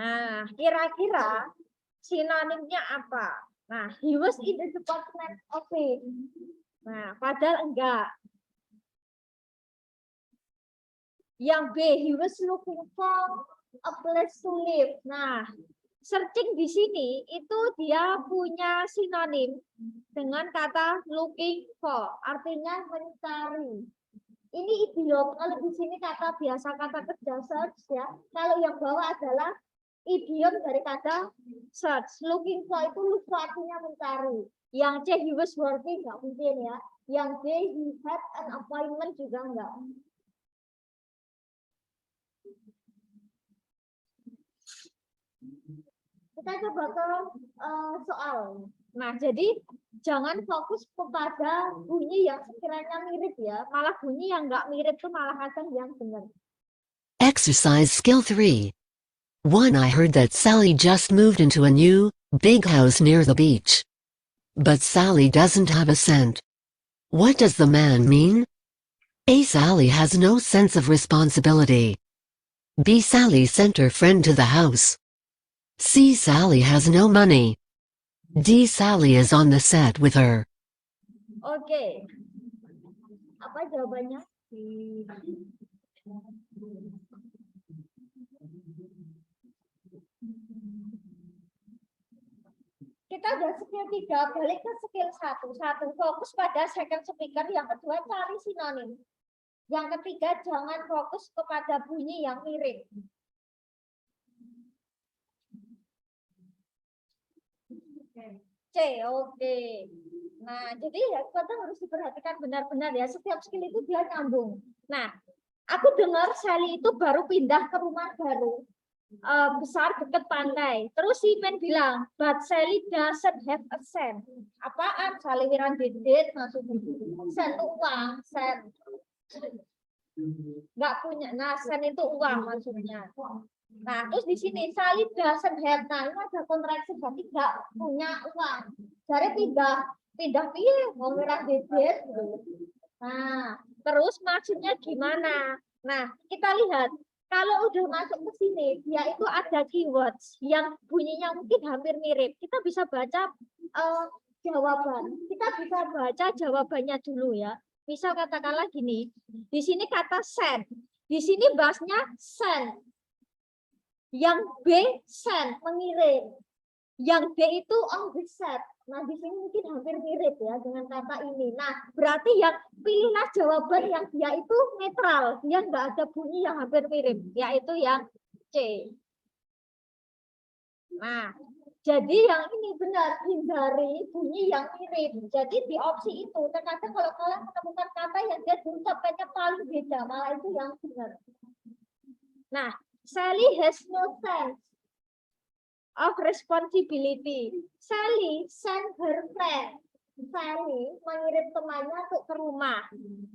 Nah, kira-kira sinonimnya apa? Nah, he was in the department of it. Nah, padahal enggak. Yang B, he was looking for a place to live. Nah, searching di sini itu dia punya sinonim dengan kata looking for, artinya mencari. Ini idiom, kalau di sini kata biasa kata kerja search ya. Kalau yang bawah adalah idiom dari kata search. Looking for itu look for artinya mencari. Yang C, he was working, nggak mungkin ya. Yang D, he had an appointment juga enggak. Kita coba ke soal. Nah, jadi jangan fokus kepada bunyi yang sekiranya mirip ya. Malah bunyi yang nggak mirip tuh malah kadang yang benar. Exercise skill 3. 1. I heard that Sally just moved into a new, big house near the beach. But Sally doesn't have a cent. What does the man mean? A. Sally has no sense of responsibility. B. Sally sent her friend to the house. C. Sally has no money. D. Sally is on the set with her. Oke. Apa jawabannya? Kita udah skill 3, balik ke skill 1. Satu, fokus pada second speaker. Yang kedua, cari sinonim. Yang ketiga, jangan fokus kepada bunyi yang mirip. C, oke. Nah, jadi ya kita harus diperhatikan benar-benar ya. Setiap skill itu dia nyambung. Nah, aku dengar Sally itu baru pindah ke rumah baru. Besar dekat pantai. Terus si Men bilang, but Sally doesn't have a cent. Apaan? Sally wiran didit maksudnya. Cent itu uang, cent. Nggak punya. Nah, cent itu uang maksudnya. Nah, terus di sini Sally doesn't have. Nah, ini ada kontraksi berarti nggak punya uang. Jadi pindah pilih mau wiran didit. Nah, terus maksudnya gimana? Nah, kita lihat. Kalau udah masuk ke sini, dia itu ada keywords yang bunyinya mungkin hampir mirip. Kita bisa baca jawaban. Kita bisa baca jawabannya dulu ya. Misal katakanlah gini, di sini kata send. Di sini bahasnya send. Yang B send, mengirim. Yang D itu on the set. Nah, di sini mungkin hampir mirip ya dengan kata ini. Nah, berarti yang pilihlah jawaban yang dia itu netral, dia nggak ada bunyi yang hampir mirip, yaitu yang C. Nah, jadi yang ini benar, hindari bunyi yang mirip. Jadi di opsi itu, terkadang kalau kalian menemukan kata yang dia diucapkannya paling beda, malah itu yang benar. Nah, Sally has no sense of responsibility. Sally send her friend. Sally mengirim temannya untuk ke rumah.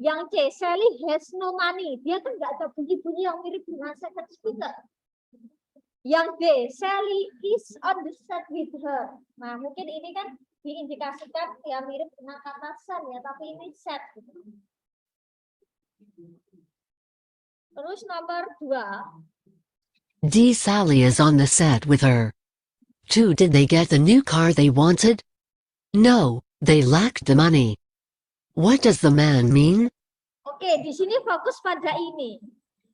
Yang C, Sally has no money. Dia kan nggak ada bunyi-bunyi yang mirip dengan second speaker. Yang D, Sally is on the set with her. Nah, mungkin ini kan diindikasikan ya mirip dengan kata send ya, tapi ini set. Terus nomor 2. D. Sally is on the set with her. 2. Did they get the new car they wanted? No, they lacked the money. What does the man mean? Oke, di sini fokus pada ini.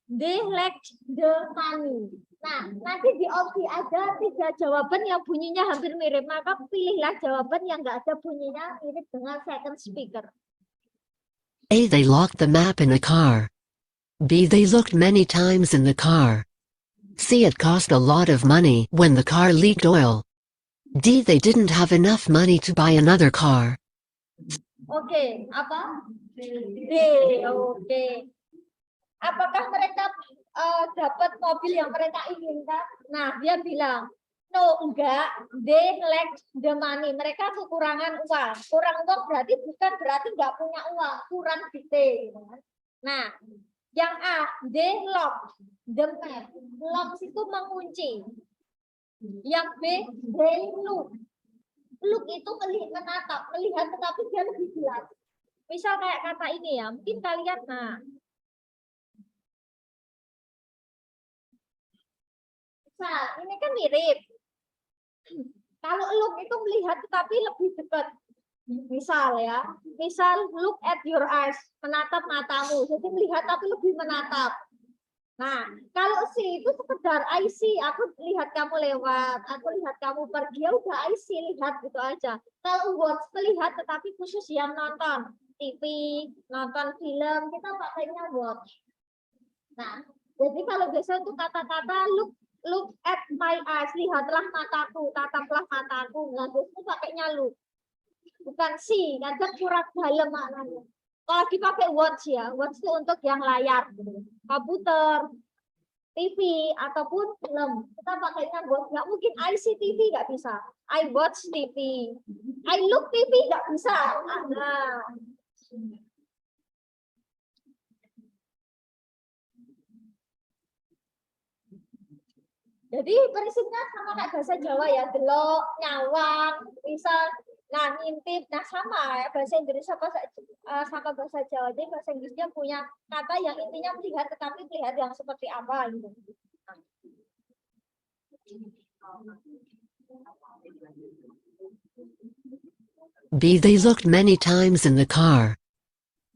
They lacked the money. Nah, nanti di opsi ada 3 jawaban yang bunyinya hampir mirip. Maka pilihlah jawaban yang nggak ada bunyinya mirip dengan second speaker. A. They locked the map in a car. B. They looked many times in the car. C. It cost a lot of money when the car leaked oil. D. They didn't have enough money to buy another car. Oke, apa? D. Oke. Apakah mereka dapat mobil yang mereka inginkan? Nah, dia bilang, no, enggak. They lack the money. Mereka kekurangan uang. Kurang uang berarti bukan berarti nggak punya uang, kurang duit. Nah, yang A, they lock the map. Lock itu mengunci. Yang B, they look. Look itu menatap, melihat tetapi dia lebih jelas. Misal kayak kata ini ya, mungkin kalian, nah, misal ini kan mirip. Kalau look itu melihat tetapi lebih dekat. Misal ya, misal look at your eyes, menatap matamu. Jadi melihat tapi lebih menatap. Nah, kalau C itu sekedar I see, aku lihat kamu lewat, aku lihat kamu pergi, ya udah I see, lihat gitu aja. Kalau watch melihat tetapi khusus yang nonton TV, nonton film, kita pakainya watch. Nah, jadi kalau biasa untuk kata-kata look at my eyes, lihatlah mataku, tataplah mataku. Nah, biasanya pakainya look. Bukan see, kadang kurang dalam maknanya. Kalau dipakai watch ya, watch itu untuk yang layar, komputer, TV ataupun film. Kita pakainya watch. Nggak mungkin I see TV, nggak bisa. I watch TV. I look TV, nggak bisa. Nah. Jadi prinsipnya sama kayak bahasa Jawa ya, delok, nyawang, bisa. Nah, ngintip, nah sama ya bahasa Inggris sama bahasa Jawa. Jadi bahasa Inggrisnya punya kata yang intinya melihat tetapi melihat yang seperti apa gitu. B. They looked many times in the car.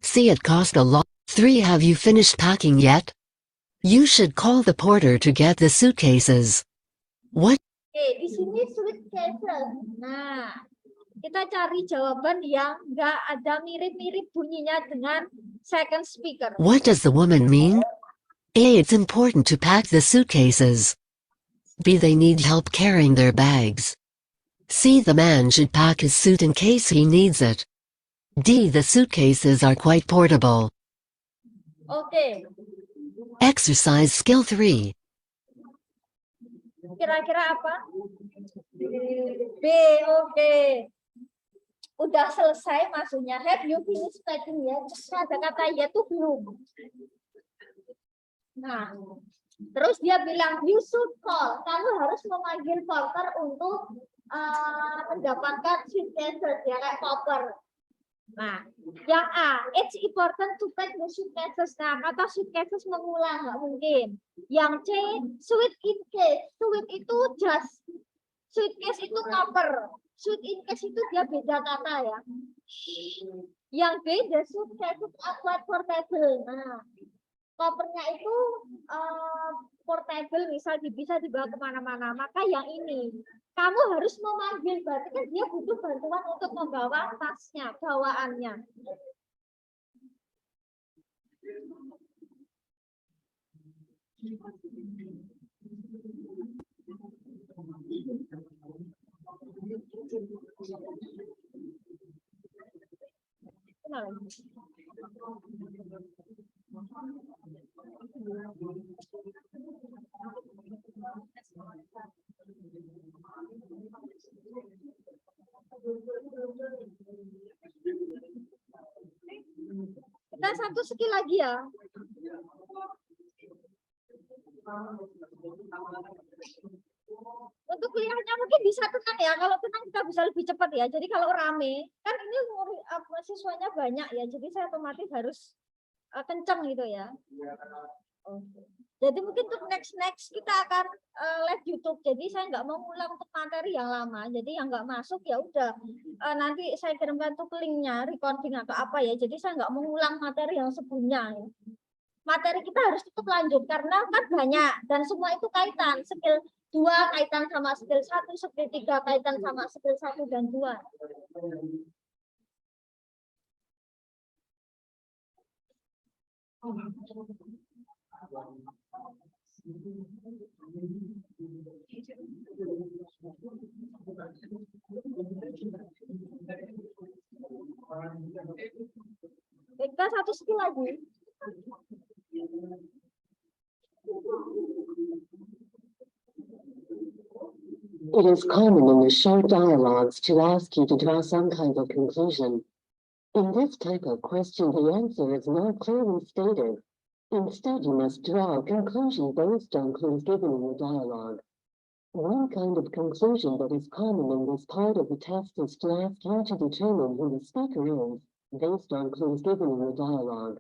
C. It cost a lot. 3. Have you finished packing yet? You should call the porter to get the suitcases. What? Oke, di sini suitcases. Nah, kita cari jawaban yang nggak ada mirip-mirip bunyinya dengan second speaker. What does the woman mean? A. It's important to pack the suitcases. B. They need help carrying their bags. C. The man should pack his suit in case he needs it. D. The suitcases are quite portable. Oke, Exercise skill 3. kira-kira apa? B, oke. Udah selesai maksudnya. Have you finished packing ya? Ada kata ya tuh belum. Nah, terus dia bilang you should call. Kamu harus memanggil porter untuk mendapatkan suitcases ya kayak koper. Nah, yang A, it's important to pack the suitcases. Nah, kata suitcases mengulang nggak mungkin. Yang C, suit in case. Suit itu jas. Suitcase itu koper. Suit in case itu dia beda kata ya. Yang B, the suitcase are quite portable. Nah, kopernya itu portable, misal bisa dibawa kemana-mana. Maka yang ini, kamu harus memanggil, berarti kan dia butuh bantuan untuk membawa tasnya, bawaannya. Kita satu skill lagi ya. Untuk kuliahnya mungkin bisa tenang ya. Kalau tenang kita bisa lebih cepat ya. Jadi kalau rame, kan ini siswanya banyak ya. Jadi saya otomatis harus kencang gitu ya. Jadi mungkin untuk next kita akan live YouTube. Jadi saya nggak mau ulang untuk materi yang lama. Jadi yang nggak masuk ya udah nanti saya kirimkan tuh linknya, recording atau apa ya. Jadi saya nggak mau ulang materi yang sebelumnya. Ya. Materi kita harus tetap lanjut karena kan banyak dan semua itu kaitan. Skill 2 kaitan sama skill 1, skill 3 kaitan sama skill 1 dan 2. Kita satu skill lagi. It is common in the short dialogues to ask you to draw some kind of conclusion. In this type of question, the answer is not clearly stated. Instead, you must draw a conclusion based on clues given in the dialogue. One kind of conclusion that is common in this part of the test is to ask you to determine who the speaker is, based on clues given in the dialogue.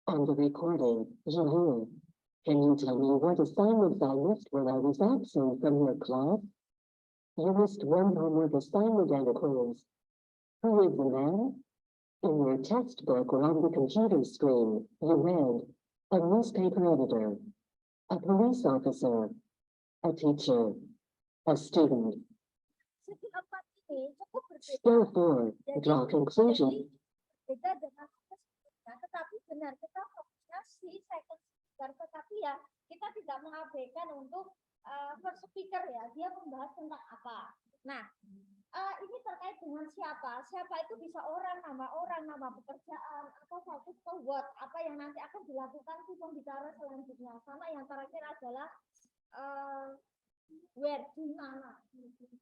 On the recording, you hear, "Can you tell me what assignments I missed when I was absent from your class?" You missed one homework assignment and a quiz. Who is the man? In your textbook or on the computer screen, you read, a newspaper editor, a police officer, a teacher, a student. Skill 4 ini cukup berbeda. Skill 4, draw conclusion. Beda dengan tetapi benar kita fokusnya si second speaker, tetapi ya kita tidak mengabaikan untuk first speaker ya, dia membahas tentang apa. Nah, ini terkait dengan siapa. Siapa itu bisa orang, nama pekerjaan, atau satu keyword apa yang nanti akan dilakukan si pembicara selanjutnya. Sama yang terakhir adalah where, di mana.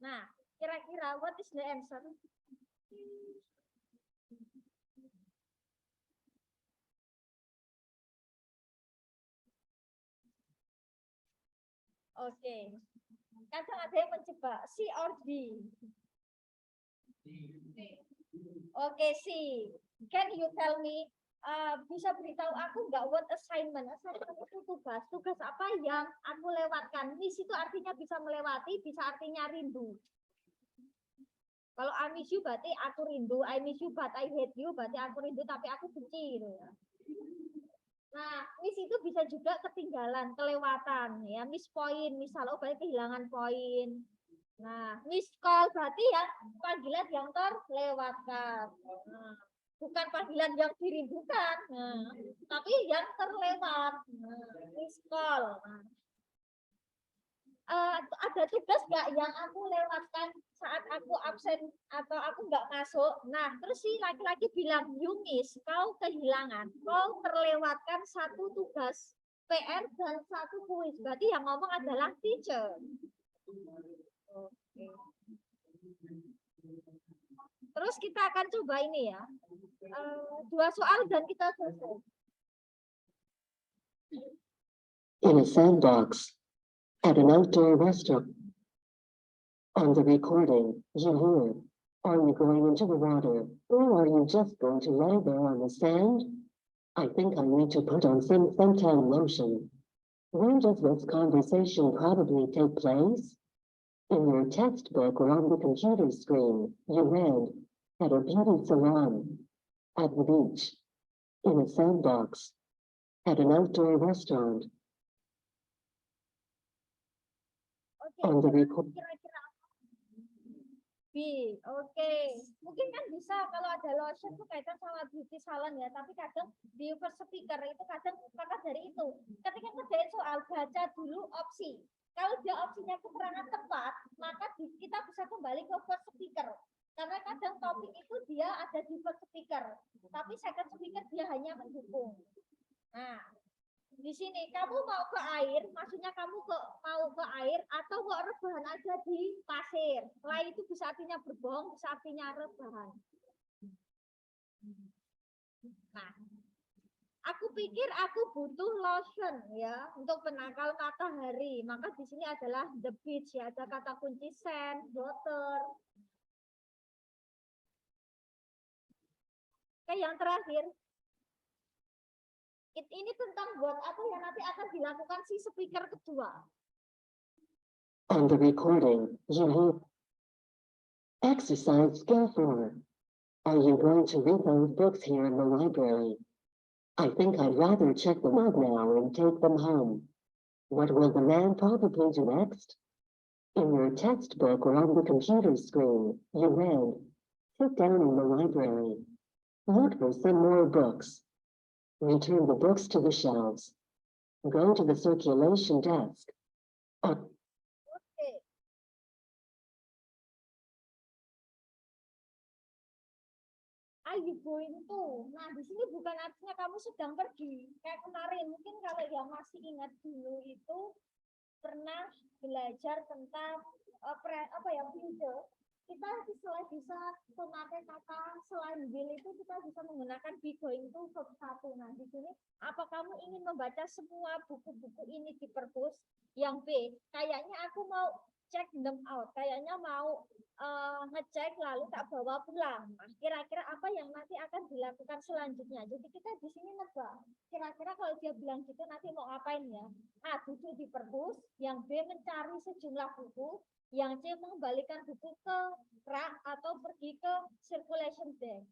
Nah, kira-kira what is the answer? Oke. Kadang ada yang menjebak C or D. Oke, C. Can you tell me, bisa beritahu aku nggak what assignment? Assignment itu tugas. Tugas apa yang aku lewatkan? Miss itu artinya bisa melewati, bisa artinya rindu. Kalau I miss you berarti aku rindu. I miss you but I hate you berarti aku rindu tapi aku benci. Gitu ya. Nah, miss itu bisa juga ketinggalan, kelewatan, ya, miss point, misal, oh berarti kehilangan poin. Nah, miss call berarti ya panggilan yang terlewatkan. Nah, bukan panggilan yang dirindukan, tapi yang terlewat. Nah, miss call. Nah, ada tugas nggak yang aku lewatkan saat aku absen atau aku nggak masuk? Nah, terus si laki-laki bilang, you miss, kau kehilangan, kau terlewatkan satu tugas PR dan satu kuis. Berarti yang ngomong adalah teacher. Oke. Terus kita akan coba ini ya, 2 soal dan kita selesai. In a sandbox. At an outdoor restaurant. On the recording, you hear, are you going into the water, or are you just going to lie there on the sand? I think I need to put on some suntan lotion. Where does this conversation probably take place? In your textbook or on the computer screen, you read, at a beauty salon, at the beach, in a sandbox, at an outdoor restaurant. On the record. Kira-kira B, oke. Mungkin kan bisa kalau ada lotion itu kaitan sama beauty salon ya, tapi kadang di first speaker itu kadang maka dari itu. Ketika ngerjain soal, baca dulu opsi. Kalau dia opsinya keterangan tepat, maka kita bisa kembali ke first speaker. Karena kadang topik itu dia ada di first speaker, tapi second speaker dia hanya mendukung. Nah, di sini kamu mau ke air, maksudnya kamu mau ke air atau mau rebahan aja di pasir. Lain itu bisa artinya berbohong, bisa artinya rebahan. Nah, aku pikir aku butuh lotion ya untuk penangkal matahari. Maka di sini adalah the beach ya, ada kata kunci sand, water. Oke, yang terakhir. Ini tentang buat apa yang nanti akan dilakukan si speaker kedua. On the recording, you hear exercise skill 4. Are you going to read those books here in the library? I think I'd rather check them out now and take them home. What will the man probably do next? In your textbook or on the computer screen, you read, sit down in the library. Look for some more books. Return the books to the shelves. Go to the circulation desk. Oh, Oke. Are you going to? Nah, di sini bukan artinya kamu sedang pergi. Kayak kemarin, mungkin kalau yang masih ingat dulu itu pernah belajar tentang apa ya, future. Kita bisa memakai kata selain will itu kita bisa menggunakan be going to verb 1. Nah, di sini apa kamu ingin membaca semua buku-buku ini di perpus? Yang B, kayaknya aku mau check them out, kayaknya mau ngecek lalu tak bawa pulang. Nah, kira-kira apa yang nanti akan dilakukan selanjutnya? Jadi kita di sini nebak. Kira-kira kalau dia bilang gitu nanti mau ngapain ya? A, duduk di perpus, yang B mencari sejumlah buku, yang C mengembalikan buku ke rak atau pergi ke circulation desk.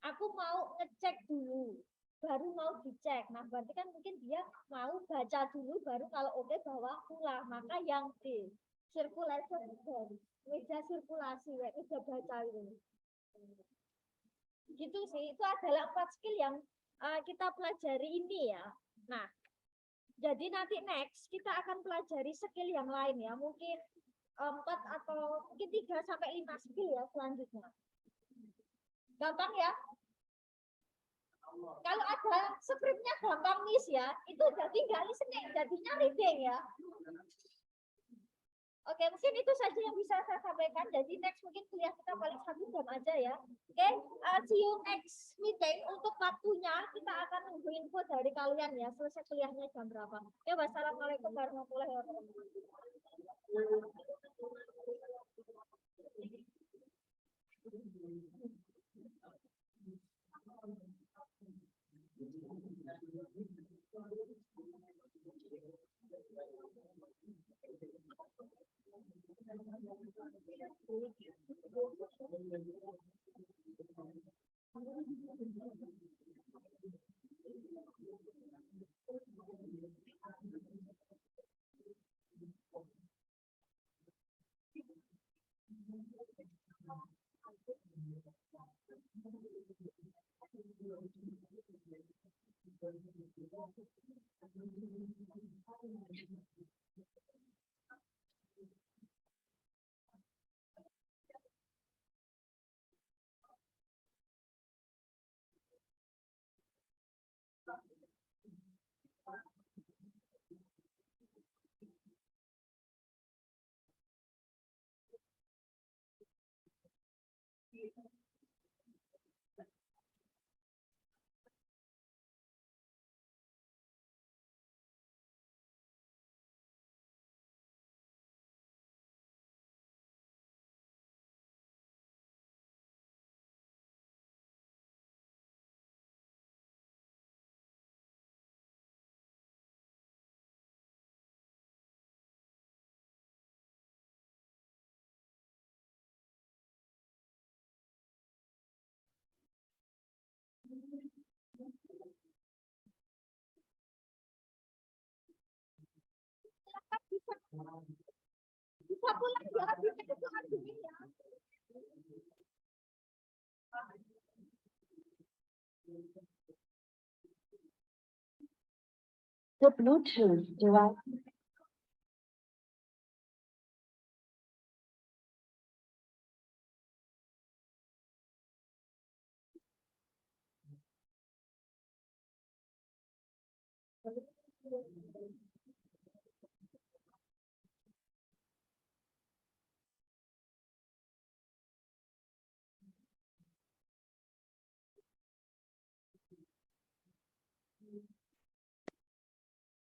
Aku mau ngecek dulu, baru mau dicek. Nah, berarti kan mungkin dia mau baca dulu, baru kalau oke bawa pulang. Maka yang D, circulation desk, meja sirkulasi, meja baca itu. Gitu sih, itu adalah 4 skill yang kita pelajari ini ya. Nah, jadi nanti next kita akan pelajari skill yang lain ya, mungkin 4 atau mungkin 3 sampai 5 skill ya selanjutnya. Gampang ya? Kalau ada skripnya gampang miss ya, itu jadi nggak listening, jadinya reading ya. Oke, mungkin itu saja yang bisa saya sampaikan. Jadi next mungkin kuliah kita paling 1 jam aja ya. Oke, see you next meeting. Untuk waktunya kita akan nunggu info dari kalian ya, selesai kuliahnya jam berapa. Oke, wassalamualaikum warahmatullahi wabarakatuh. Bisa pulang ya, bisa itu artinya ya. the Bluetooth device.